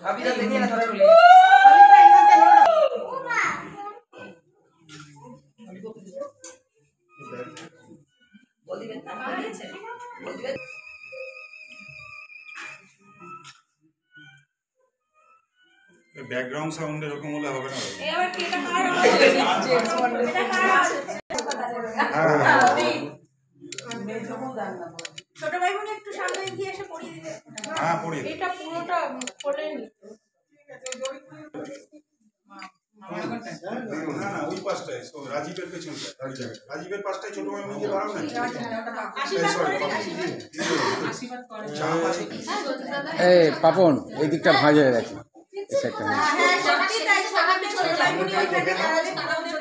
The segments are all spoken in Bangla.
अभी तक देखिए ना थोड़ा ব্যাকগ্রাউন্ড সাউন্ড এরকম হলে হবে না। এবার কি এটা কার আছে? এটা কার আছে? ছোট ভাই বোন একটু সামনে এগিয়ে এসে পড়িয়ে দিলে। হ্যাঁ পড়িয়ে। এটা পুরোটা খোলেন। না না ওই পাশটায় রাজীবের পেছনটা রাজীবের পাশটায় ছোট ভাই বোন যে বাড়াও না। আশীর্বাদ করে। এই পাপন এই দিকটা ভাঁজ হয়ে গেছে। হ্যাঁ সত্যি তাই সামনে ছোট ভাই বোন ওইখানে দাঁড়ালে তারাও চলে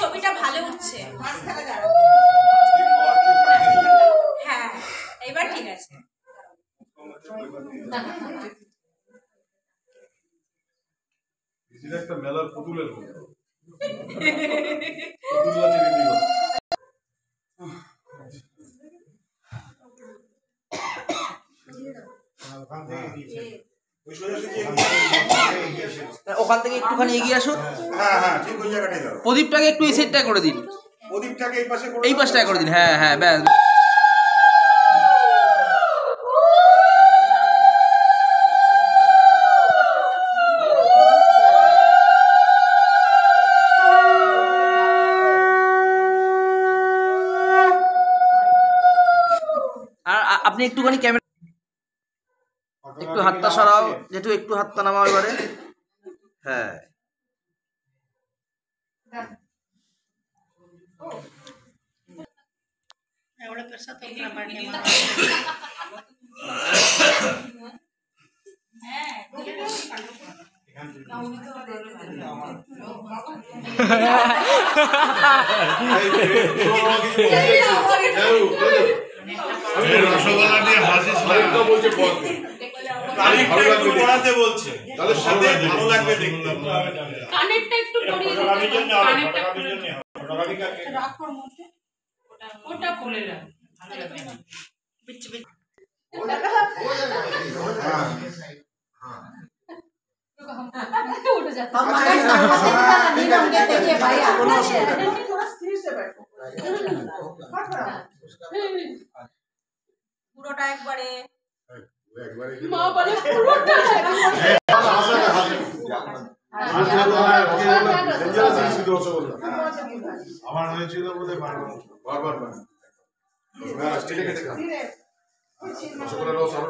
ছবিটা ভালো উঠছে। হ্যাঁ এবার ঠিক আছে। একটা মেলার পুতুলের মতো ওখান থেকে একটুখানি এগিয়ে আসুন। হ্যাঁ হ্যাঁ ঠিক ওই জায়গাটাই দাও। প্রদীপটাকে একটু এই সাইডটা করে দিন, প্রদীপটাকে এই পাশে করে এই পাশটায় করে দিন। হ্যাঁ হ্যাঁ ব্যাস। আর আপনি একটুখানি ক্যামেরা একটু হাতটা সরাও, যেহেতু একটু হাতটা নামাও এবারে। হ্যাঁ রসগোল্লা দিয়ে হাসিস বলছে পড়াতে বলছে তাহলে সাথে ভালো লাগবে দেখতে। কানেরটা একটু পরিয়ে দিতে রাখোর মধ্যে ওটা খুলে না ভালো লাগবে না বিচ বিচ उठ जाता পুরোটা একবারে মা বলে পুরোটা আমার হয়েছিল বলে বারবার রসগোল্লা রস আরো